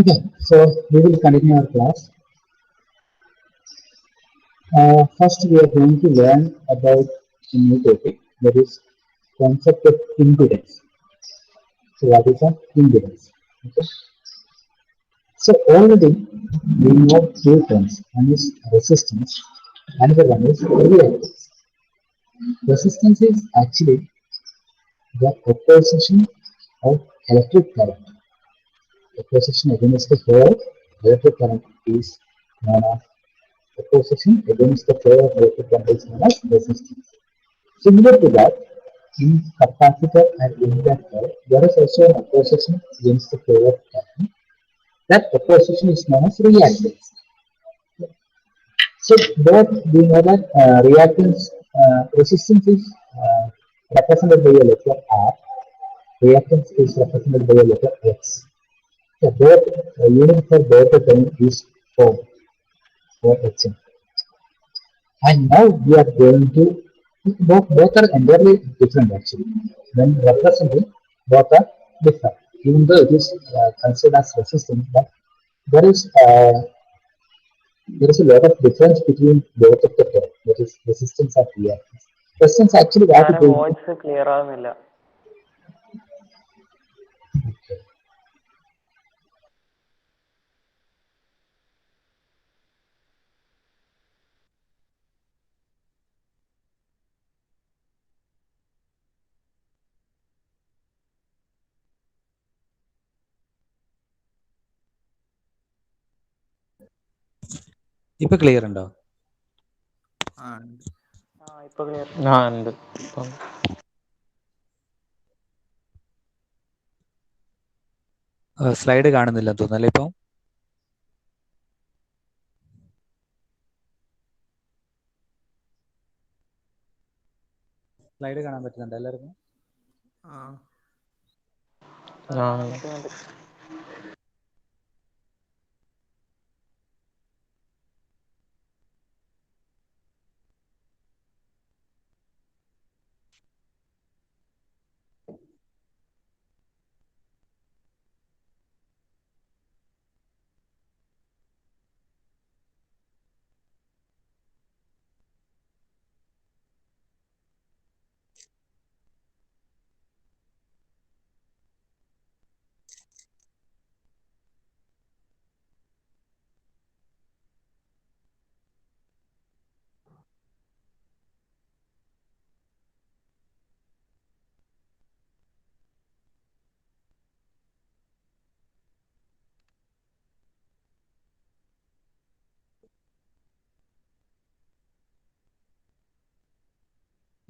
Okay, so we will continue our class. First, we are going to learn about a new topic, that is concept of impedance. So, what is an impedance? Okay. So, already we know two terms. One is resistance, another one is reactance. Resistance is actually the opposition of electric current. Opposition against the flow of electric current is known as opposition against the flow of electric current is known as resistance. Similar to that, in capacitor and inductor, there is also an opposition against the flow of current. That opposition is known as reactance. So both we know that reactance resistance is represented by a letter R, reactance is represented by a letter X. So both unit for both the term is O or HM. And now we are going to both are entirely different actually. When representing, both are different. Even though it is considered as resistance, but there is there is a lot of difference between both of the terms, that is resistance and reactance. Resistance actually what it will do. Voice clear ആവുന്നില്ല. ഇപ്പൊ clear ഉണ്ടോ? ഇപ്പൊ clear ഉണ്ട്. Slide കാണുന്നില്ല തോന്നല്ലേ ഇപ്പൊ? Slide കാണാൻ പറ്റുന്നുണ്ട് എല്ലാവർക്കും?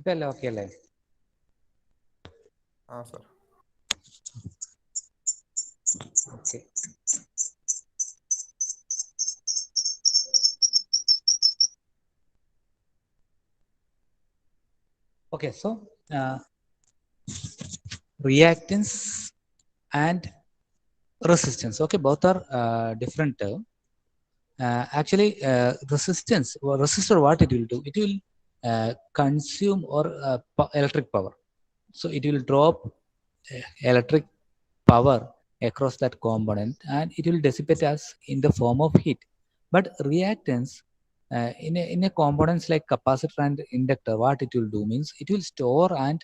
ഇപ്പൊ അല്ലേ ഓക്കെ അല്ലേ? Okay. Okay, so reactance and resistance. Okay, both are different term. Actually, resistance or resistor, what it will do? It will consume or electric power. So it will drop electric power across that component, and it will dissipate as in the form of heat. But reactance in a components like capacitor and inductor, what it will do means it will store and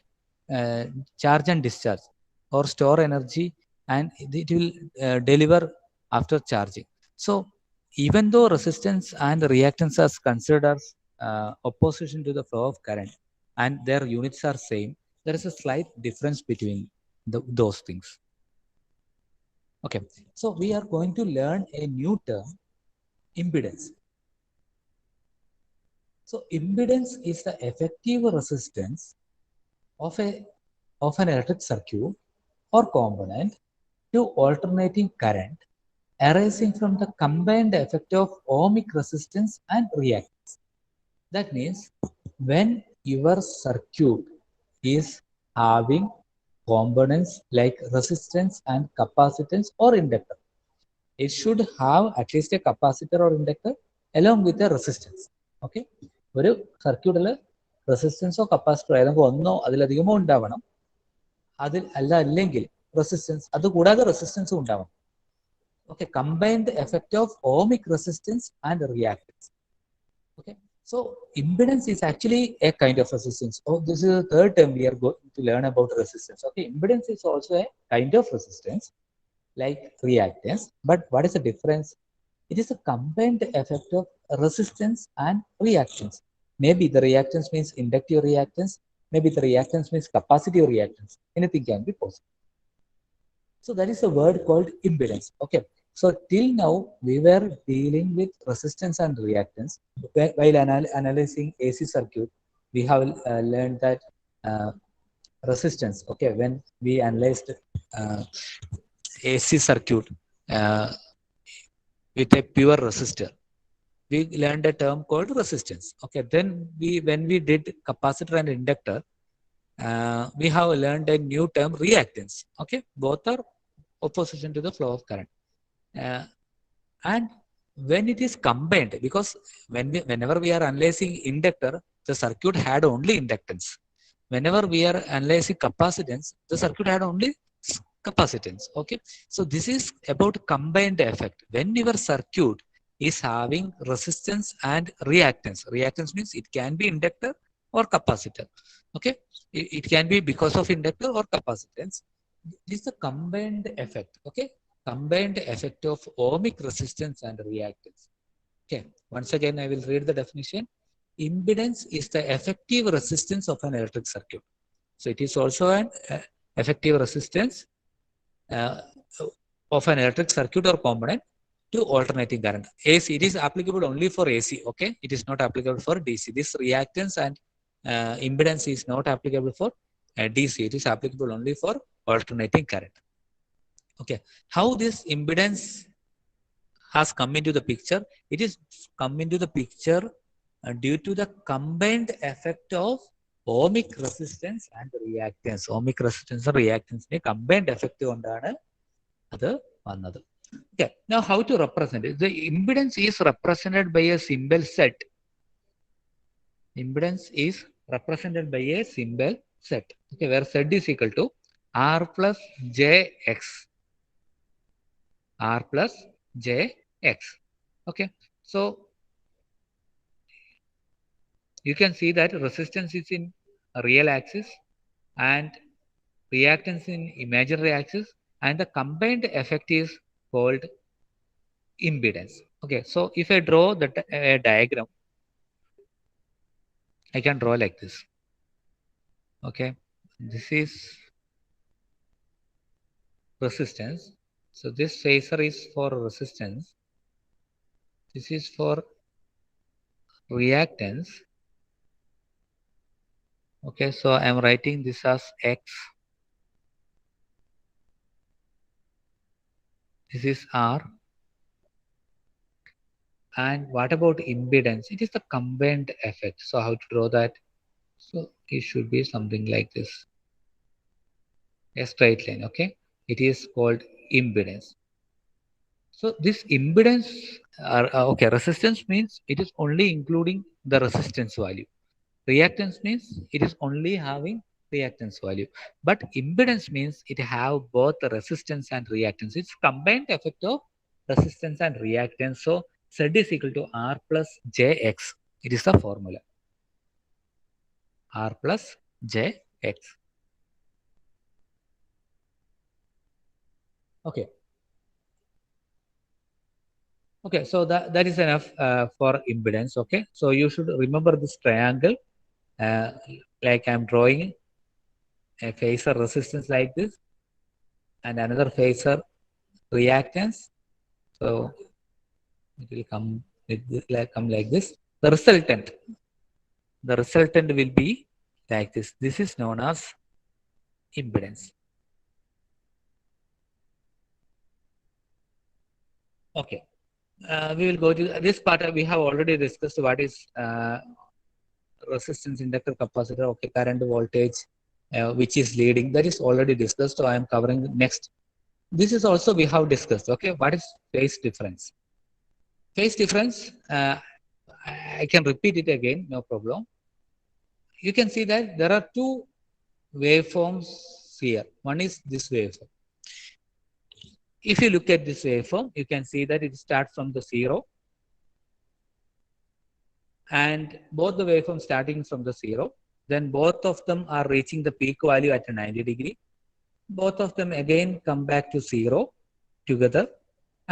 charge and discharge, or store energy, and it will deliver after charging. So even though resistance and reactance are considered as opposition to the flow of current and their units are same, there is a slight difference between those things. Okay, so we are going to learn a new term, impedance. So impedance is the effective resistance of an electric circuit or component to alternating current arising from the combined effect of ohmic resistance and reactance. That means when your circuit is having components like resistance and capacitance or inductor, it should have at least a capacitor or inductor along with a resistance. Okay, ഒരു സർക്യൂട്ടിൽ റെസിസ്റ്റൻസോ കപ്പാസിറ്ററോ ഏതെങ്കിലും ഒന്നോ അതിലധികമോ ഉണ്ടാവണം. അതിൽ അല്ലെങ്കിൽ resistance, അത് കൂടാതെ റെസിസ്റ്റൻസും ഉണ്ടാവണം. Okay, combined effect of ohmic resistance and reactance. Okay, so impedance is actually a kind of resistance. Oh, this is the third term we are going to learn about resistance. Okay, impedance is also a kind of resistance like reactance, but what is the difference? It is a combined effect of resistance and reactance. Maybe the reactance means inductive reactance, maybe the reactance means capacitive reactance. Anything can be possible. So that is a word called impedance. Okay. So till now we were dealing with resistance and reactance. While analyzing AC circuit, we have learned that uh, resistance. Okay, when we analyzed AC circuit uh, with a pure resistor, we learned a term called resistance. Okay, then when we did capacitor and inductor, we have learned a new term reactance. Okay, both are opposition to the flow of current. And when it is combined, because whenever we are analyzing inductor, the circuit had only inductance. Whenever we are analyzing capacitance, the circuit had only capacitance. Okay, so this is about combined effect. When your circuit is having resistance and reactance, reactance means it can be inductor or capacitor. Okay, it can be because of inductor or capacitance. This is a combined effect. Okay, combined effect of ohmic resistance and reactance. Okay, once again I will read the definition. Impedance is the effective resistance of an electric circuit. So it is also an effective resistance of an electric circuit or component to alternating current. AC, it is applicable only for AC. Okay, it is not applicable for DC. This reactance and impedance is not applicable for DC. It is applicable only for alternating current. Okay, how this impedance has come into the picture? It is come into the picture due to the combined effect of ohmic resistance and reactance. Ohmic resistance and reactance combined effect കൊണ്ടാണ് അത് വന്നത്. Okay, now how to represent it? The impedance is represented by a symbol Z. Impedance is represented by a symbol Z. Okay, where Z is equal to R plus JX. R plus JX. Okay, so you can see that resistance is in real axis and reactance in imaginary axis, and the combined effect is called impedance. Okay, so if I draw the diagram, I can draw like this. Okay, this is resistance. So this phasor is for resistance. This is for reactance. Okay, so I am writing this as X. This is R. And what about impedance? It is the combined effect. So how to draw that? So it should be something like this. A straight line. Okay, it is called impedance. So this impedance okay, resistance means it is only including the resistance value. Reactance means it is only having reactance value, but impedance means it have both the resistance and reactance. It's combined effect of resistance and reactance. So Z is equal to R plus JX. It is the formula. R plus JX. Okay. Okay, so that is enough for impedance. Okay, so you should remember this triangle. Like I'm drawing a phasor resistance like this, and another phasor reactance. So it will come like this. The resultant will be like this. This is known as impedance. Okay, we will go to this part. We have already discussed what is resistance, inductor, capacitor. Okay, current, voltage, which is leading. That is already discussed. So I am covering next. This is also we have discussed. Okay, what is phase difference? Phase difference, I can repeat it again, no problem. You can see that there are two waveforms here. One is this waveform. if you look at this waveform, you can see that it starts from the 0, and both the waveforms starting from the 0, then both of them are reaching the peak value at a 90 degree. Both of them again come back to 0 together,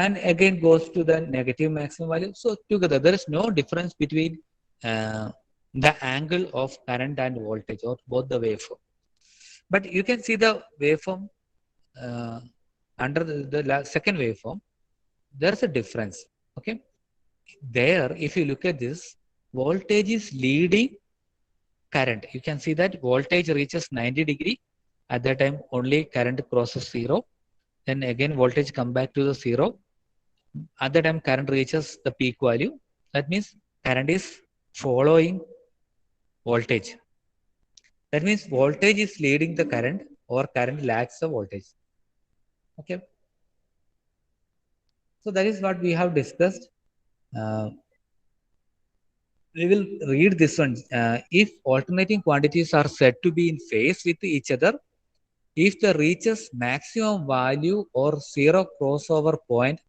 and again goes to the negative maximum value. So together, there is no difference between the angle of current and voltage or both the waveform. But you can see the waveform under the second waveform, there's a difference. Okay, there, if you look at this, voltage is leading current. You can see that voltage reaches 90 degree. At that time, only current crosses 0. Then again, voltage come back to the 0. At that time, current reaches the peak value. That means current is following voltage. That means voltage is leading the current, or current lags the voltage. Okay. So that is what we have discussed. We will read this one. If alternating quantities are said to be in phase with each other, if the reaches maximum value or 0 crossover point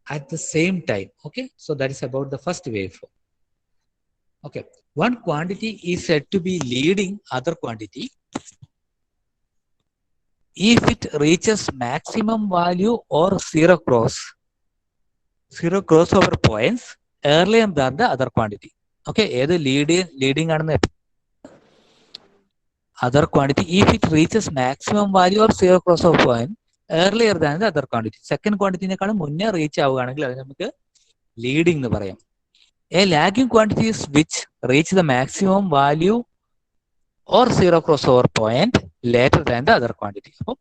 at the same time. Okay, so that is about the first waveform. Okay, one quantity is said to be leading other quantity if it reaches maximum value or 0 crossover points earlier than the other quantity. Okay, either leading and other quantity if it reaches maximum value or 0 crossover point earlier than the other quantity. Second quantity നേക്കാളും മുന്നേ reach ആവുകയാണെങ്കിൽ അത് നമുക്ക് leading എന്ന് പറയാം. A lagging quantity is which reach the maximum value or 0 crossover point later than the other quantity. അപ്പോൾ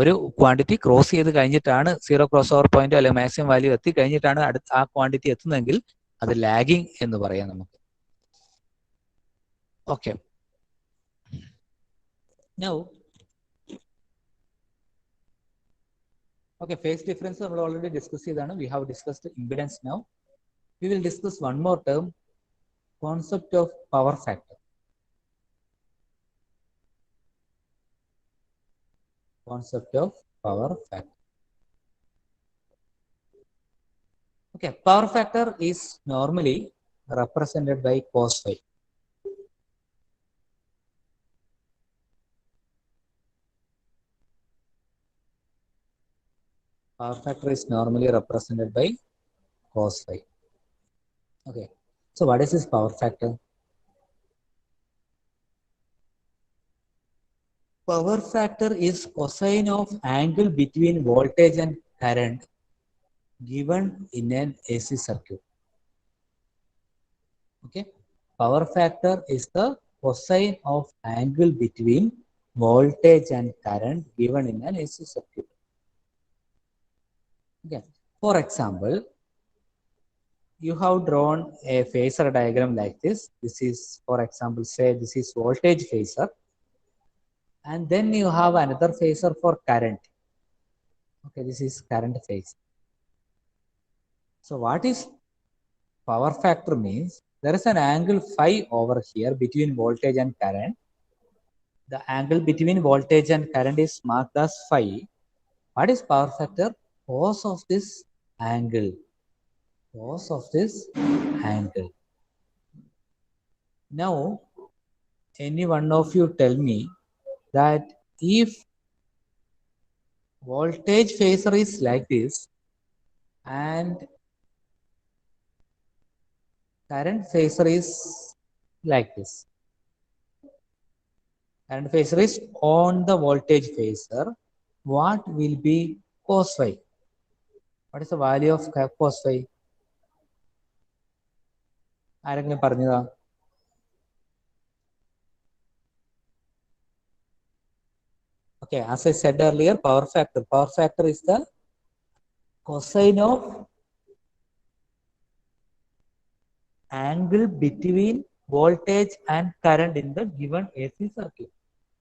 ഒരു quantity cross ചെയ്ത് കഴിഞ്ഞിട്ടാണ് 0 crossover point അല്ലെങ്കിൽ മാക്സിമം വാല്യൂ എത്തി കഴിഞ്ഞിട്ടാണ് ആ ക്വാണ്ടിറ്റി എത്തുന്നതെങ്കിൽ അത് ലാഗിങ് എന്ന് പറയാം നമുക്ക്. Okay, now okay, phase difference we already discussed ചെയ്താണ്. We have discussed impedance. Now we will discuss one more term, concept of power factor. Concept of power factor. Okay, power factor is normally represented by cos phi. Power factor is normally represented by cos phi. Okay, so what is this power factor? Power factor is cosine of angle between voltage and current given in an AC circuit. Okay, power factor is the cosine of angle between voltage and current given in an AC circuit. Okay, for example, you have drawn a phasor diagram like this. This is, for example, say this is voltage phasor, and then you have another phasor for current. Okay, this is current phase. So what is power factor means? There is an angle phi over here between voltage and current. The angle between voltage and current is marked as phi. What is power factor? Cos of this angle. Cos of this angle. Now, any one of you tell me that if voltage phasor is like this and current phasor is like this, current phasor is on the voltage phasor, what will be cos phi? What is the value of cos phi? ആരെങ്കിലും പറഞ്ഞതാ? Okay, as I said earlier, power factor is the cosine of angle between voltage and current in the given AC circuit.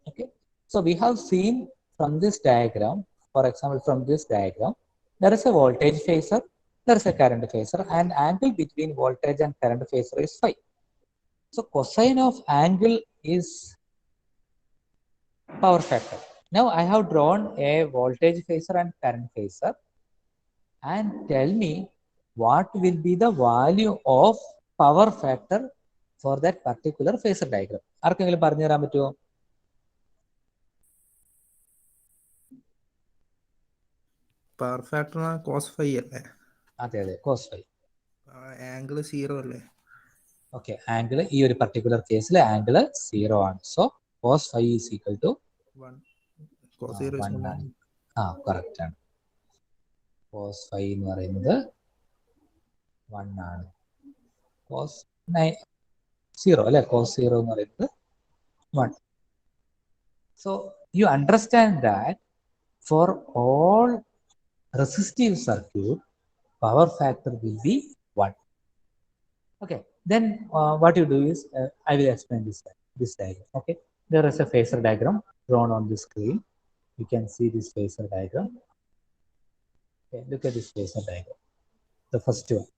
Okay, so we have seen from this diagram, for example, from this diagram, there is a voltage phasor, there is a current phasor, and angle between voltage and current phasor is phi. So cosine of angle is power factor. Now I have drawn a voltage phasor and current phasor. and tell me what will be the value of power factor for that particular phasor diagram. ആർക്കെങ്കിലും പറഞ്ഞു തരാൻ പറ്റുമോ? Power factor cos phi അല്ലേ? അതെ അതെ, cos phi. Angle 0 അല്ലേ? Okay, angle ഈ ഒരു പർട്ടിക്കുലർ കേസിൽ ആംഗിൾ 0 ആണ്. So cos phi is equal to 1 ആണ്. കറക്റ്റ് ആണ്. കോസ് ഫൈ എന്ന് പറയുന്നത് 1 ആണ്. കോസ് 0 അല്ലെ? കോസ് 0 എന്ന് പറയുന്നത് 1. So you understand that for all resistive circuit, power factor will be 1. Okay, then what you do is I will explain this diagram. Okay, there is a phasor diagram drawn on the screen. You can see this phasor diagram. Okay, look at this phasor diagram, the first one.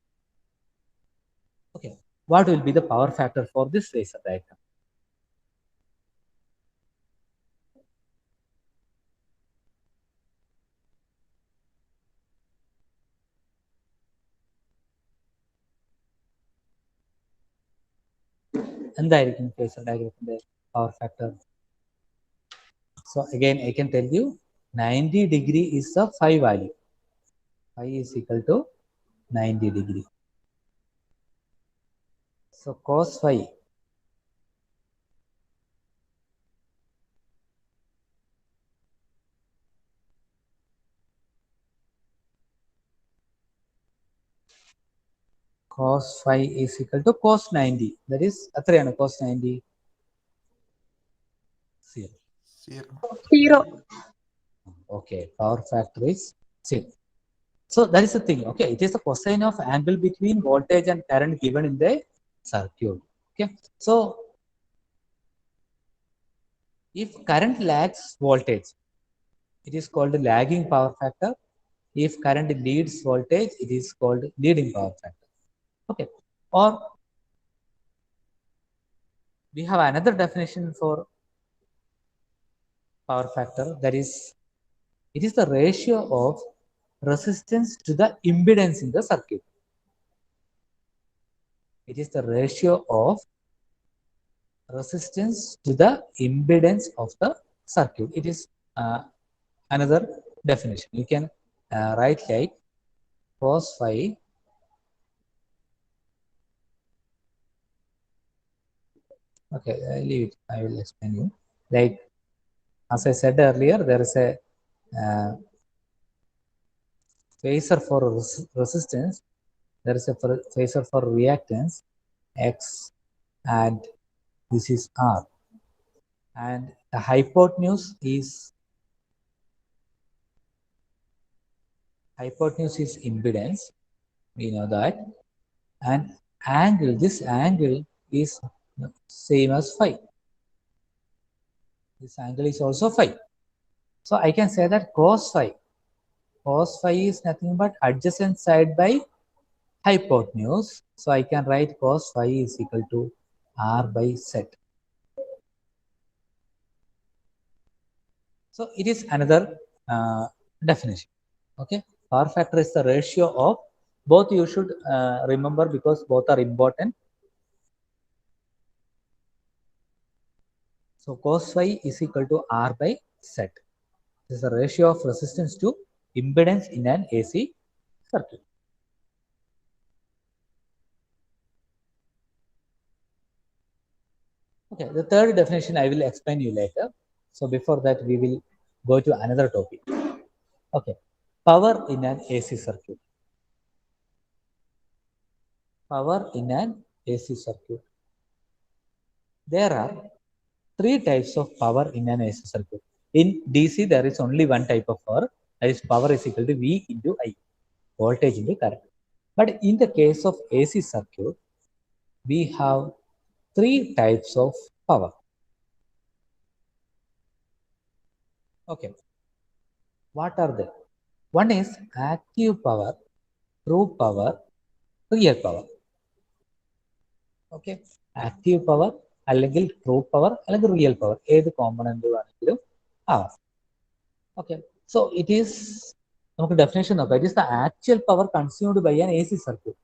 Okay, what will be the power factor for this phasor diagram? എന്തായിരിക്കും phasor diagramത്തിന്റെ power factor? So again I can tell you 90 degree is the phi value. Phi is equal to 90 degree. So cos phi cos phi is equal to cos 90. That is എത്രയാണ് cos 90? 0. Okay, power factor is 0. So that is the thing. Okay, it is the cosine of angle between voltage and current given in the circuit. Okay, so if current lags voltage, it is called lagging power factor. If current leads voltage, it is called leading power factor. Okay, or we have another definition for power factor, that is it is the ratio of resistance to the impedance in the circuit. It is the ratio of resistance to the impedance of the circuit. It is another definition. You can write like cos phi okay, leave it. I will explain you. Like as I said earlier, there is a phasor for resistance, there is a phasor for reactance X, and this is R, and the hypotenuse is impedance, we know that, and angle, this angle is same as phi. This angle is also phi. So I can say that cos phi is nothing but adjacent side by hypotenuse. So I can write cos phi is equal to R by Z. So it is another definition. Okay, power factor is the ratio of both. You should remember because both are important. So cos phi is equal to R by Z. This is the ratio of resistance to impedance in an AC circuit. Okay, the third definition I will explain you later. So before that, we will go to another topic. Okay, power in an AC circuit. Power in an AC circuit. There are 3 types of power in an AC circuit. In DC, there is only one type of power, that is power is equal to V into I, voltage into current. But in the case of AC circuit, we have 3 types of power. Okay, what are they? One is active power, true power, real power. Okay, active power അല്ലെങ്കിൽ true power അല്ലെങ്കിൽ real power, ഏത് component വേണമെങ്കിലും ആവാം. Okay, so it is നമുക്ക് definition നോക്കാം. It is the actual power consumed by an A C circuit.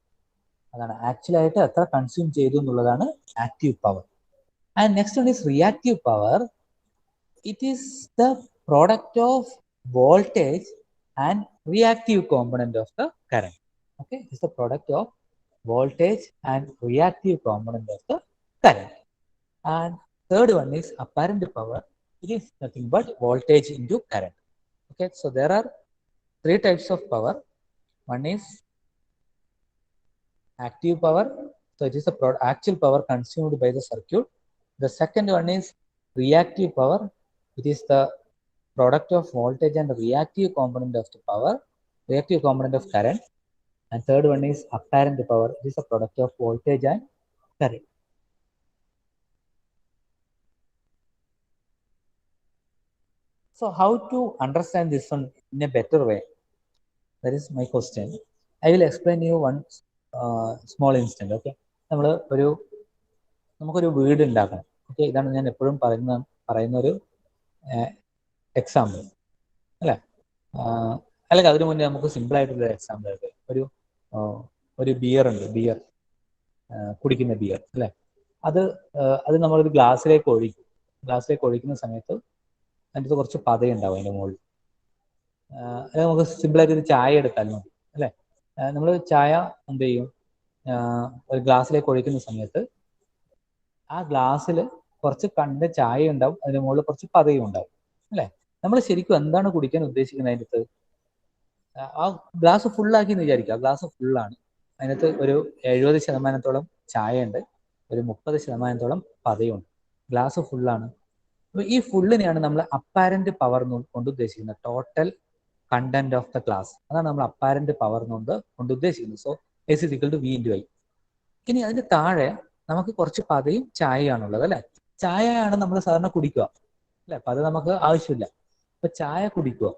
അതാണ് ആക്ച്വലായിട്ട് എത്ര കൺസ്യൂം ചെയ്തു എന്നുള്ളതാണ് active power. And next one is reactive power. It is the product of voltage and reactive component of the current. Okay, it's the product of voltage and reactive component of the current. And third one is apparent power. It is nothing but voltage into current. Okay, so there are three types of power. One is active power, so it is the actual power consumed by the circuit. The second one is reactive power. It is the product of voltage and reactive component of the power, reactive component of current. And third one is apparent power. It is a product of voltage and current. So how to understand this one in a better way? That is my question. I will explain you one small instant. Okay, നമുക്കൊരു വീട് ഉണ്ടാക്കണം. Okay, ഇതാണ് ഞാൻ എപ്പോഴും പറയുന്ന ഒരു example അല്ലേ. അല്ലെങ്കിൽ അതിനു മുന്നേ നമുക്ക് സിമ്പിൾ ആയിട്ടുള്ള എക്സാമ്പിൾ ആയിട്ട് ഒരു ബിയർ ഉണ്ട്, ബിയർ കുടിക്കുന്ന ബിയർ അല്ലേ. അത് നമ്മളൊരു ഗ്ലാസ്സിലേക്ക് ഒഴിക്കുന്ന സമയത്ത് അതിൻ്റെ കുറച്ച് പതയുണ്ടാവും അതിൻ്റെ മുകളിൽ. അത് നമുക്ക് സിമ്പിളായിട്ട് ഒരു ചായ എടുത്താൽ മതി അല്ലേ. നമ്മൾ ചായ എന്ത് ചെയ്യും, ഒരു ഗ്ലാസ്സിലേക്ക് ഒഴിക്കുന്ന സമയത്ത് ആ ഗ്ലാസ്സിൽ കുറച്ച് കണ്ട ചായ ഉണ്ടാവും, അതിൻ്റെ മുകളിൽ കുറച്ച് പതയും ഉണ്ടാവും അല്ലേ. നമ്മൾ ശരിക്കും എന്താണ് കുടിക്കാൻ ഉദ്ദേശിക്കുന്നത്? അതിനകത്ത് ആ ഗ്ലാസ് ഫുള്ളാക്കി എന്ന് വിചാരിക്കുക. ആ ഗ്ലാസ് ഫുള്ളാണ്, അതിനകത്ത് ഒരു 70% ചായ ഉണ്ട്, ഒരു 30% പതയുണ്ട്. ഗ്ലാസ് ഫുള്ളാണ്. അപ്പോൾ ഈ ഫുള്ളിനെയാണ് നമ്മൾ അപ്പാരന്റ് പവർ കൊണ്ട് ഉദ്ദേശിക്കുന്നത്. Total content of the glass, അതാണ് നമ്മൾ അപ്പാരന്റ് പവർ കൊണ്ട് ഉദ്ദേശിക്കുന്നത്. So S is equal to V into I. ഇനി അതിന് താഴെ നമുക്ക് കുറച്ച് പതയും ചായയാണുള്ളത് അല്ലേ. ചായയാണ് നമ്മൾ സാധാരണ കുടിക്കുക അല്ലെ, പത നമുക്ക് ആവശ്യമില്ല. അപ്പൊ ചായ കുടിക്കുക.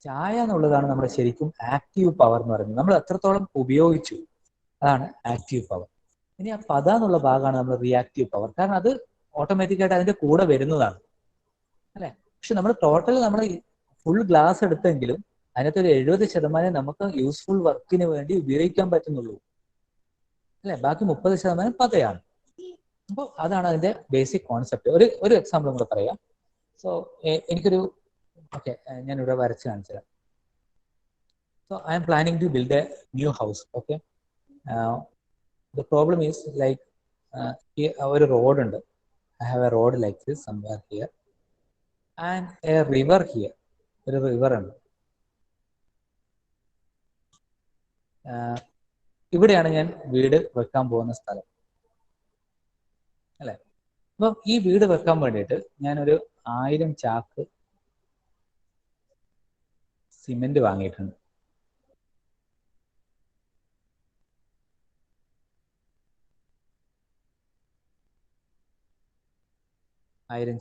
ചായ എന്നുള്ളതാണ് നമ്മുടെ ശരിക്കും ആക്റ്റീവ് പവർ എന്ന് പറയുന്നത്. നമ്മൾ എത്രത്തോളം ഉപയോഗിച്ചു, അതാണ് ആക്റ്റീവ് പവർ. ഇനി ആ പത എന്നുള്ള ഭാഗമാണ് നമ്മൾ റിയാക്റ്റീവ് പവർ. കാരണം അത് ഓട്ടോമാറ്റിക്കായിട്ട് അതിന്റെ കൂടെ വരുന്നതാണ് അല്ലെ. പക്ഷെ നമ്മൾ ടോട്ടൽ നമ്മൾ ഫുൾ ഗ്ലാസ് എടുത്തെങ്കിലും അതിനകത്ത് ഒരു 70% നമുക്ക് യൂസ്ഫുൾ വർക്കിന് വേണ്ടി ഉപയോഗിക്കാൻ പറ്റുന്നുള്ളൂ അല്ലെ. ബാക്കി 30% പതയാണ്. അപ്പോൾ അതാണ് അതിന്റെ ബേസിക് കോൺസെപ്റ്റ്. ഒരു എക്സാമ്പിൾ കൂടെ പറയാം. സോ എനിക്കൊരു ഓക്കെ, ഞാനിവിടെ വരച്ച് കാണിച്ചു തരാം. So I'm planning to build a new house. Okay, the problem is like ഒരു റോഡ് ഉണ്ട്. I have a road like this somewhere here and a river here. ഒരു റിവർ ഉണ്ട്. ഇവിടെയാണ് ഞാൻ വീട് വെക്കാൻ പോകുന്ന സ്ഥലം അല്ലെ. അപ്പം ഈ വീട് വെക്കാൻ വേണ്ടിയിട്ട് ഞാനൊരു 1000 ചാക്ക് സിമെന്റ് വാങ്ങിയിട്ടുണ്ട്.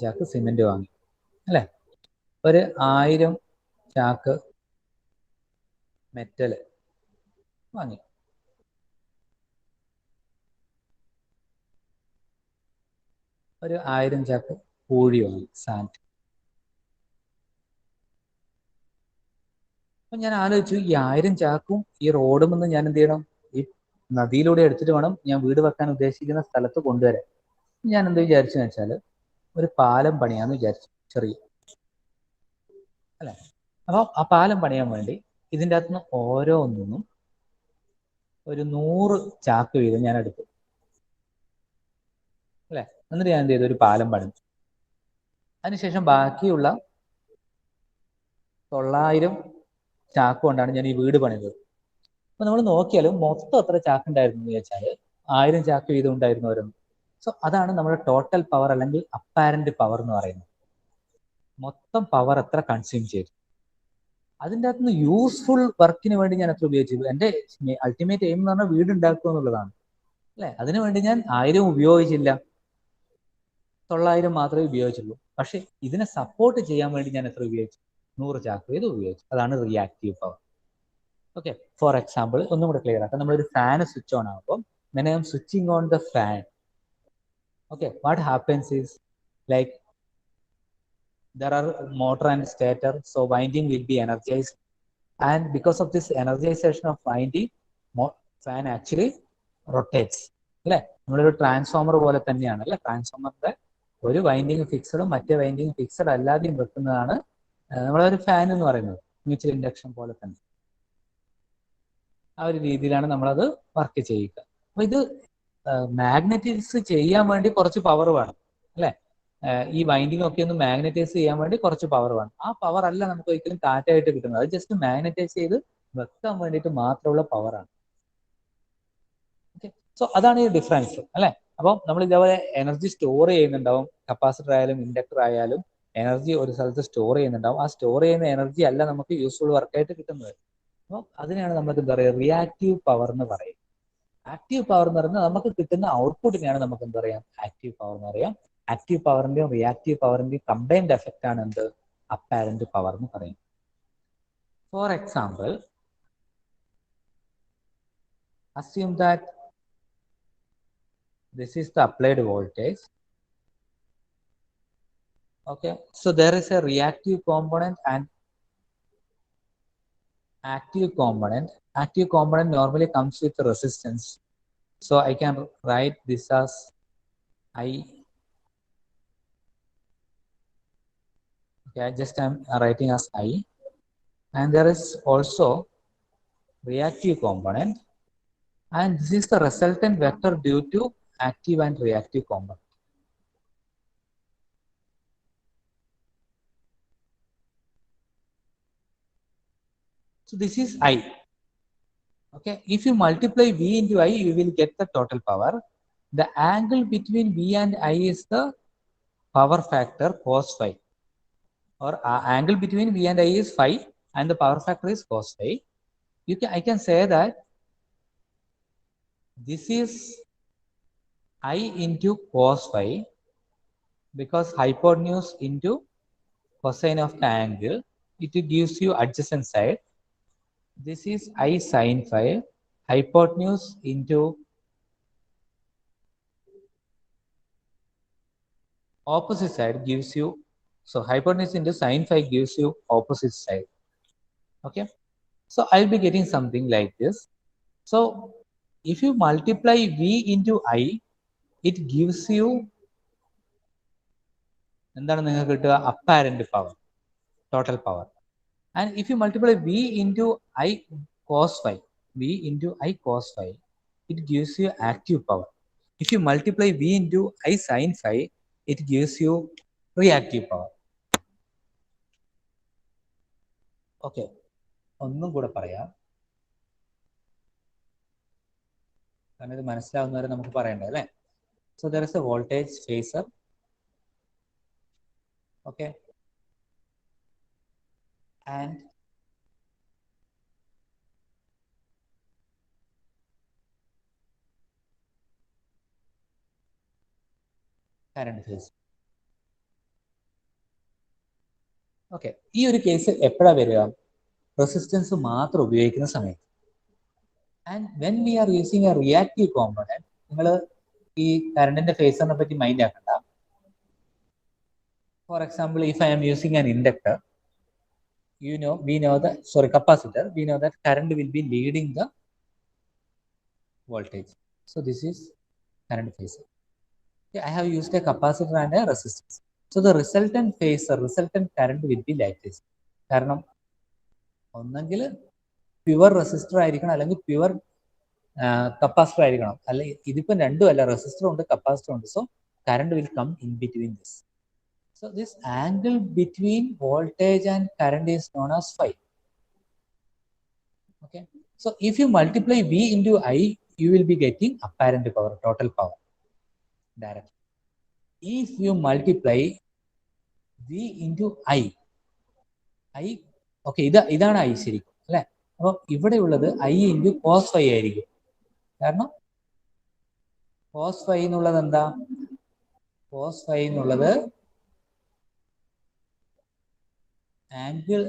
ചാക്ക് സിമെന്റ് വാങ്ങി അല്ലെ. ഒരു 1000 ചാക്ക് മെറ്റൽ വാങ്ങി. ഒരു 1000 ചാക്ക് പൂഴി വാങ്ങി, സാൻഡ്. അപ്പൊ ഞാൻ ആലോചിച്ചു, ഈ 1000 ചാക്കും ഈ റോഡും എന്ന് ഞാൻ എന്ത് ചെയ്യണം? ഈ നദിയിലൂടെ എടുത്തിട്ട് വേണം ഞാൻ വീട് വെക്കാൻ ഉദ്ദേശിക്കുന്ന സ്ഥലത്ത് കൊണ്ടുവരാൻ. ഞാൻ എന്ത് വിചാരിച്ചെന്ന് വെച്ചാൽ ഒരു പാലം പണിയാന്ന് വിചാരിച്ചു, ചെറിയ അല്ലെ. അപ്പൊ ആ പാലം പണിയാൻ വേണ്ടി ഇതിൻ്റെ അകത്തുനിന്ന് ഓരോന്നിനും ഒരു 100 ചാക്ക് വീതം ഞാൻ എടുത്തു അല്ലെ. എന്നിട്ട് ഞാൻ എന്ത് ചെയ്തു? ഒരു പാലം പണിതു. അതിനുശേഷം ബാക്കിയുള്ള 900 ചാക്ക് കൊണ്ടാണ് ഞാൻ ഈ വീട് പണിതത്. അപ്പൊ നമ്മൾ നോക്കിയാലും മൊത്തം എത്ര ചാക്ക് ഉണ്ടായിരുന്നു എന്ന് ചോദിച്ചാൽ 1000 ചാക്ക് വീതം ഉണ്ടായിരുന്നു ഓരോന്ന്. സോ അതാണ് നമ്മുടെ ടോട്ടൽ പവർ അല്ലെങ്കിൽ അപ്പാരന്റ് പവർ എന്ന് പറയുന്നത്. മൊത്തം പവർ എത്ര കൺസ്യൂം ചെയ്തു, അതിൻ്റെ അകത്തുനിന്ന് യൂസ്ഫുൾ വർക്കിന് വേണ്ടി ഞാൻ എത്ര ഉപയോഗിച്ചു. എൻ്റെ അൾട്ടിമേറ്റ് എയിം എന്ന് പറഞ്ഞാൽ വീട് ഉണ്ടാക്കുക എന്നുള്ളതാണ് അല്ലെ. അതിനു വേണ്ടി ഞാൻ 1000 ഉപയോഗിച്ചില്ല, 900 മാത്രമേ ഉപയോഗിച്ചുള്ളൂ. പക്ഷെ ഇതിനെ സപ്പോർട്ട് ചെയ്യാൻ വേണ്ടി ഞാൻ എത്ര ഉപയോഗിച്ചു? 100 ചാക്ക് ഇത് ഉപയോഗിച്ചു. അതാണ് reactive power. Okay, for example ഒന്നും കൂടെ ക്ലിയർ ആക്കാം. നമ്മളൊരു ഫാന് സ്വിച്ച് ഓൺ ആകുമ്പോൾ when I am switching on the fan, okay, what happens is like there are motor and stator, so winding will be energized And because of this energization of winding, fan actually rotates. അല്ലേ? നമ്മളൊരു transformer പോലെ തന്നെയാണ് അല്ലെ. ട്രാൻസ്ഫോമറിന്റെ ഒരു winding ഫിക്സഡും മറ്റേ winding fixed അല്ലാതെയും വെക്കുന്നതാണ് നമ്മളൊരു ഫാൻ എന്ന് പറയുന്നത്. മ്യൂച്വൽ ഇൻഡക്ഷൻ പോലെ തന്നെ ആ ഒരു രീതിയിലാണ് നമ്മളത് വർക്ക് ചെയ്യുക. അപ്പൊ ഇത് മാഗ്നറ്റൈസ് ചെയ്യാൻ വേണ്ടി കുറച്ച് പവർ വേണം അല്ലെ. ഈ വൈൻഡിങ് ഒക്കെ ഒന്ന് മാഗ്നറ്റൈസ് ചെയ്യാൻ വേണ്ടി കുറച്ച് പവർ വേണം. ആ പവർ അല്ല നമുക്ക് ഒരിക്കലും കാറ്റായിട്ട് കിട്ടുന്നത്. അത് ജസ്റ്റ് മാഗ്നറ്റൈസ് ചെയ്ത് വെക്കാൻ വേണ്ടിയിട്ട് മാത്രമുള്ള പവറാണ്. ഓക്കെ, സോ അതാണ് ഈ ഡിഫറൻസ് അല്ലെ. അപ്പം നമ്മൾ ഇതേപോലെ എനർജി സ്റ്റോർ ചെയ്യുന്നുണ്ടാവും. കപ്പാസിറ്റർ ആയാലും ഇൻഡക്ടർ ആയാലും എനർജി ഒരു സ്ഥലത്ത് സ്റ്റോർ ചെയ്യുന്നുണ്ടാവും. ആ സ്റ്റോർ ചെയ്യുന്ന എനർജി അല്ല നമുക്ക് യൂസ്ഫുൾ വർക്കായിട്ട് കിട്ടുന്നത്. അപ്പം അതിനെയാണ് നമുക്ക് എന്താ പറയുക, റിയാക്റ്റീവ് പവർ എന്ന് പറയും. ആക്റ്റീവ് പവർ എന്ന് പറയുന്നത് നമുക്ക് കിട്ടുന്ന ഔട്ട്പുട്ടിനെയാണ് നമുക്ക് എന്താ പറയാം, ആക്റ്റീവ് പവർ എന്ന് പറയാം. ആക്റ്റീവ് പവറിന്റെയും റിയാക്റ്റീവ് പവറിന്റെയും കമ്പൈൻഡ് എഫക്റ്റ് ആണ് എന്ത്, അപ്പാരന്റ് പവർ എന്ന് പറയും. For example, assume that this is the applied voltage. Okay, so there is a reactive component and active component. Active component normally comes with resistance. So I can write this as I. Okay, just I'm writing as I. And there is also reactive component. And this is the resultant vector due to active and reactive component. So this is I. Okay, if you multiply V into I, you will get the total power. The angle between V and I is the power factor cos phi. Or angle between V and I is phi, and the power factor is cos phi. I can say that this is I into cos phi, because hypotenuse into cosine of the angle, it gives you adjacent side. This is I sin phi, hypotenuse into opposite side gives you, so hypotenuse into sin phi gives you opposite side. Okay, so I'll be getting something like this. So if you multiply V into I, it gives you എന്താണ് നിങ്ങൾക്ക് കിട്ടുക, apparent power, total power. And if you multiply V into I cos phi, V into I cos phi, it gives you active power. If you multiply V into I sin phi, it gives you reactive power. Okay, ഒന്നും കൂടെ പറയാം, കാരണം ഇത് മനസ്സിലാവുന്നവരെ നമുക്ക് പറയണ്ടേ അല്ലേ. So there is a voltage phasor. Okay, and current phase. Okay, ഈ ഒരു കേസ് എപ്പോഴാണ് വരിക, റെസിസ്റ്റൻസ് മാത്രം ഉപയോഗിക്കുന്ന സമയത്ത്. And when we are using a reactive component, നിങ്ങൾ ഈ കറണ്ടിന്റെ ഫേസറിനെ പറ്റി മൈൻഡ് ആക്കണ്ട. For example, if I am using an inductor, capacitor, we know that current will be leading the voltage. So this is current phasor. Okay, I have used a capacitor and a resistance. So the resultant phasor, resultant current will be like this. കാരണം ഒന്നെങ്കിൽ pure resistor ആയിരിക്കണം, അല്ലെങ്കിൽ pure capacitor ആയിരിക്കണം. അല്ലെങ്കിൽ ഇതിപ്പം രണ്ടും അല്ല, resistor ഉണ്ട് കപ്പാസിറ്റർ ഉണ്ട്. So current will come in between this. So this angle between voltage and current is known as phi. Okay, so if you multiply V into I, you will be getting apparent power, total power directly. If you multiply V into I, okay, ഇതാണ് I ശരിക്കും അല്ലെ. അപ്പം ഇവിടെ ഉള്ളത് I into cos phi ആയിരിക്കും. കാരണം cos phi എന്നുള്ളത് എന്താ, cos phi എന്നുള്ളത് ആംഗിൾ.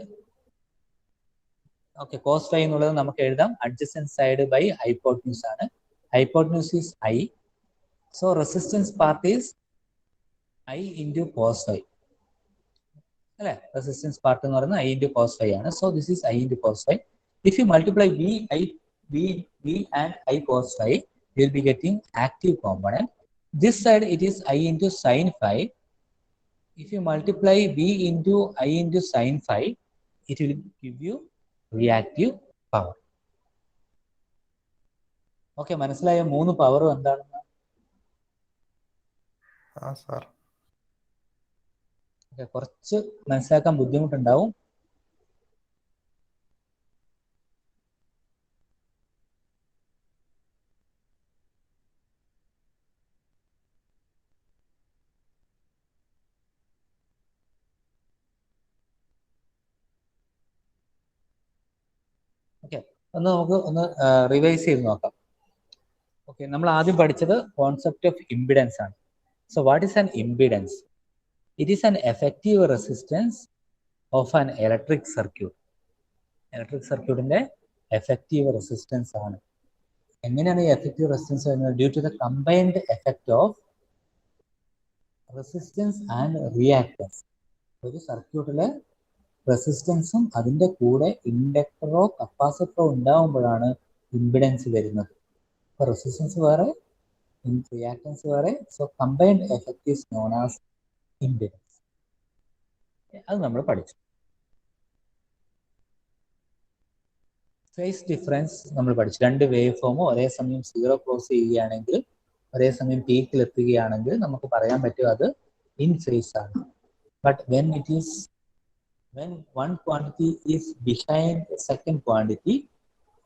ഓക്കെ, cos phi എന്നുള്ളത് നമുക്ക് എഴുതാം അഡ്ജസന്റ് സൈഡ് ബൈ ഹൈപ്പോട്ടന്യൂസ് ആണ്. Hypotenuse is I. So resistance part is I into cos phi. അല്ലേ? റെസിസ്റ്റൻസ് പാർട്ട് എന്ന് പറയുന്നത് I into cos phi ആണ്. So this is I into cos phi. If you multiply V and I cos phi, you will be getting active component. This side it is I into sin phi. If you multiply V into I into sin phi, it will give you reactive power. Okay, മനസ്സിലായ 3 പവറും എന്താണെന്ന്? Sir കുറച്ച് മനസ്സിലാക്കാൻ ബുദ്ധിമുട്ടുണ്ടാവും. Okay, നമുക്ക് revise ചെയ്ത് നോക്കാം. Okay, നമ്മൾ ആദ്യം പഠിച്ചത് കോൺസെപ്റ്റ് ഓഫ് ഇംപിഡൻസ് ആണ്. So what is an impedance? It is an effective resistance of an electric circuit. Electric സർക്യൂട്ടിന്റെ എഫക്റ്റീവ് റെസിസ്റ്റൻസ് ആണ്. എങ്ങനെയാണ് ഈ എഫക്റ്റീവ് റെസിസ്റ്റൻസ് വരുന്നത്? Due to the combined effect of resistance and reactance. ഒരു സർക്യൂട്ടിലെ റെസിസ്റ്റൻസും അതിൻ്റെ കൂടെ ഇൻഡക്ടറോ കപ്പാസിറ്ററോ ഉണ്ടാകുമ്പോഴാണ് ഇംപിഡൻസ് വരുന്നത്. അപ്പോൾ റെസിസ്റ്റൻസ് വേറെ, റിയാക്ടൻസ് വേറെ. So combined effect is known as impedance. അത് നമ്മൾ പഠിച്ചു. ഫേസ് ഡിഫറൻസ് നമ്മൾ പഠിച്ചു. 2 വേവ് ഫോമും ഒരേ സമയം 0 ക്രോസ് ചെയ്യുകയാണെങ്കിൽ, ഒരേ സമയം പീക്കിൽ എത്തുകയാണെങ്കിൽ നമുക്ക് പറയാൻ പറ്റും അത് ഇൻ ഫേസ് ആണ്. But when one quantity is behind the second quantity,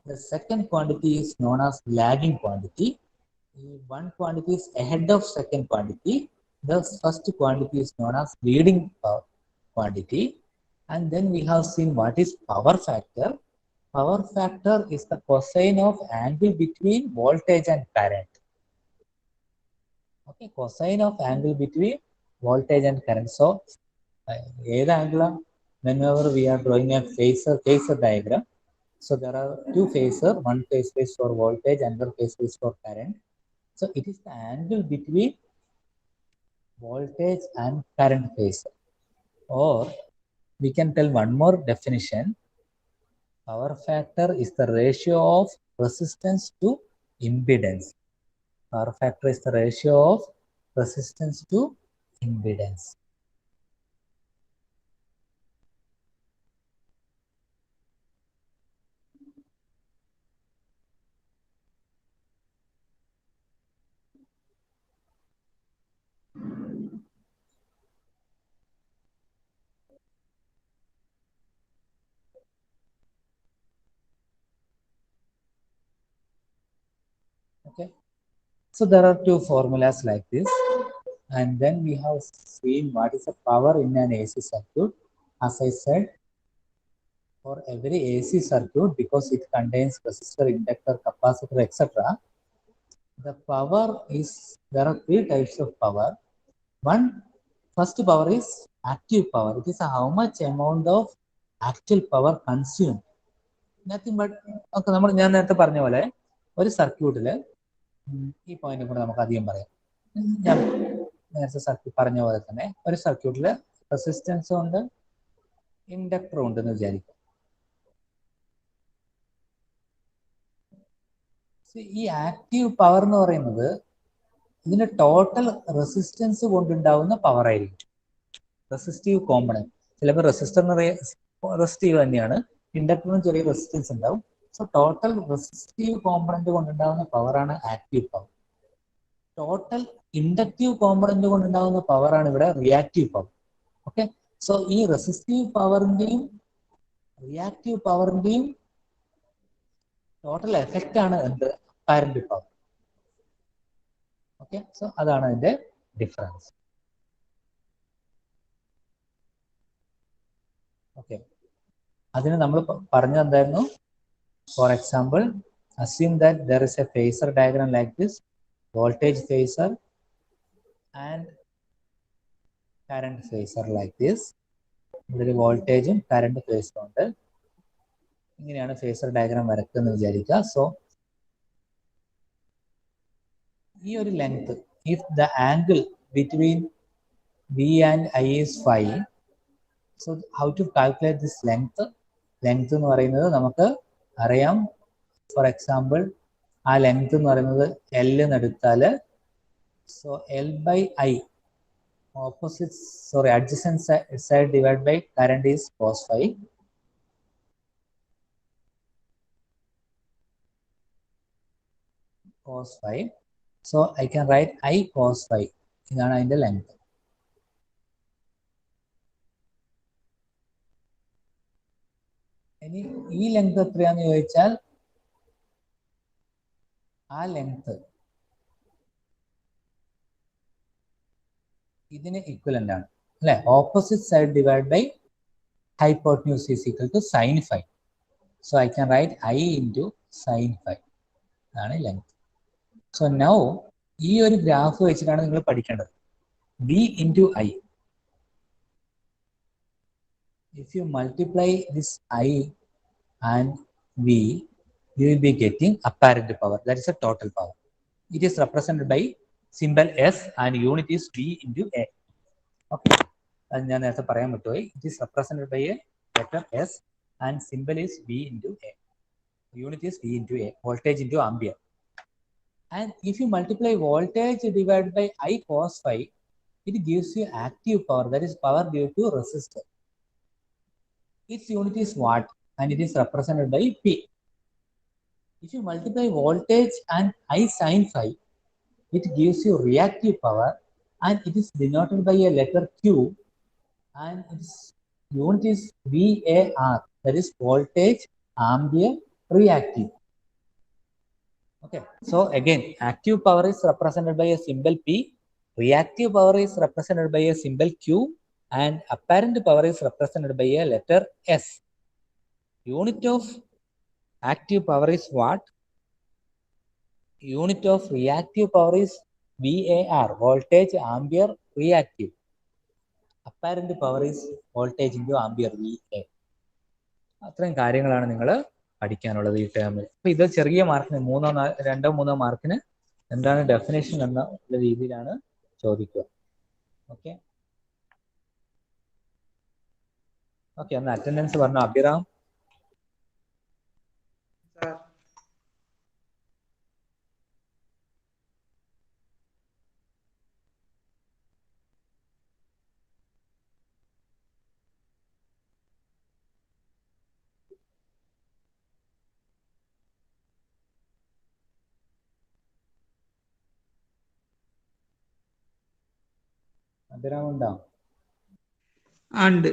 the second quantity is known as lagging quantity. One quantity is ahead of second quantity, the first quantity is known as leading quantity. And then we have seen what is power factor. Power factor is the cosine of angle between voltage and current. Okay, cosine of angle between voltage and current. So either angle, whenever we are drawing a phasor diagram, so there are 2 phasor, one phasor is for voltage, another phasor is for current. So it is the angle between voltage and current phasor. Or we can tell one more definition. Power factor is the ratio of resistance to impedance. Power factor is the ratio of resistance to impedance. Okay, so there are 2 formulas like this, and then we have seen what is the power in an AC circuit. As I said, for every AC circuit, because it contains resistor, inductor, capacitor, etc., the power is, there are 3 types of power. First power is active power. It is how much amount of actual power consumed. Nothing but, okay, ഞാൻ നേരത്തെ പറഞ്ഞ പോലെ ഒരു സർക്യൂട്ടിൽ ഈ point കൂടെ നമുക്ക് അധികം പറയാം. ഞാൻ നേരത്തെ സർക്യൂട്ട് പറഞ്ഞ പോലെ തന്നെ ഒരു സർക്യൂട്ടിൽ റെസിസ്റ്റൻസും ഉണ്ട്, ഇൻഡക്ടറും ഉണ്ടെന്ന് വിചാരിക്കും. ഈ ആക്റ്റീവ് പവർ എന്ന് പറയുന്നത് ഇതിന്റെ ടോട്ടൽ റെസിസ്റ്റൻസ് കൊണ്ടുണ്ടാവുന്ന പവർ ആയിരിക്കും. റെസിസ്റ്റീവ് കോമ്പണന്റ്, ചിലപ്പോൾ റെസിസ്റ്ററിന് റെസിസ്റ്റീവ് തന്നെയാണ്, ഇൻഡക്ടറിനും ചെറിയ റെസിസ്റ്റൻസ് ഉണ്ടാവും. സോ ടോട്ടൽ റെസിസ്റ്റീവ് കോമ്പണന്റ് കൊണ്ടുണ്ടാവുന്ന പവറാണ് active power. Total inductive component കൊണ്ടുണ്ടാവുന്ന പവറാണ് ഇവിടെ റിയാക്റ്റീവ് പവർ. ഓക്കെ, സോ ഈ റെസിസ്റ്റീവ് പവറിന്റെയും റിയാക്റ്റീവ് പവറിന്റെയും ടോട്ടൽ എഫക്റ്റ് ആണ് എന്ത്? Apparent power. ഓക്കെ, സോ അതാണ് അതിന്റെ ഡിഫറൻസ്. ഓക്കെ, അതിന് നമ്മൾ പറഞ്ഞത് എന്തായിരുന്നു? For example, assume that there is a phasor diagram like this, voltage phasor and current phasor like this. ഇവിടെ വോൾട്ടേജും കറണ്ട് ഫേസറും ഉണ്ട്. ഇങ്ങനെയാണ് ഫേസർ ഡയഗ്രാം വരയ്ക്കുന്നത് വിചാരിക്കുക. സോ ഈ ഒരു length, if the angle between V and I is phi, So how to calculate this length? Length എന്ന് പറയുന്നത് നമുക്ക് അറിയാം. For example, ആ ലെങ്ത് എന്ന് പറയുന്നത് L എന്ന് എടുത്താൽ, so L by I, adjacent side divided by current is cos phi. Cos phi. So I can write I cos phi. ഇതാണ് അതിന്റെ ലെങ്ത്. ഇനി ഈ ലെങ്ത് എത്രയാന്ന് ചോദിച്ചാൽ, ആ ലെങ്ത് ഇതിന് ഇക്വലന്റ് ആണ് അല്ലെ. Opposite side divide by hypotenuse is equal to sine phi. So I can write I into sine phi ആണ് ലെങ്ത്. സോ നൗ ഈ ഒരു ഗ്രാഫ് വെച്ചിട്ടാണ് നിങ്ങൾ പഠിക്കേണ്ടത്. B into I, if you multiply this I and V, you will be getting apparent power, that is a total power. It is represented by symbol S and unit is V into A. Okay, and ഞാൻ നേരത്തെ പറയാൻ പറ്റുമോ, it is represented by a letter S and symbol is V into A. Unit is V into A, voltage into ampere. And if you multiply voltage divided by I cos phi, it gives you active power, that is power due to resistor. Its unit is watt and it is represented by P. If you multiply voltage and I sin phi, it gives you reactive power and it is denoted by a letter Q and its unit is VAR, that is voltage ampere reactive. Okay, so again active power is represented by a symbol P, reactive power is represented by a symbol Q, and apparent power is represented by a letter S. Unit of active power is watt. Unit of reactive power is VAR, voltage ampere reactive. Apparent power is voltage into ampere VA. അത്രയും കാര്യങ്ങളാണ് നിങ്ങൾ പഠിക്കാനുള്ളത് ഈ ടേമിൽ. അപ്പൊ ഇത് ചെറിയ മാർക്കിന് 2-3 മാർക്കിന് എന്താണ് ഡെഫിനേഷൻ എന്ന രീതിയിലാണ് ചോദിക്കുക. ഓക്കെ ഓക്കെ, അന്ന് അറ്റൻഡൻസ് പറഞ്ഞു. അഭിറാം, അഭിറാം ഉണ്ടോ? ഉണ്ട്.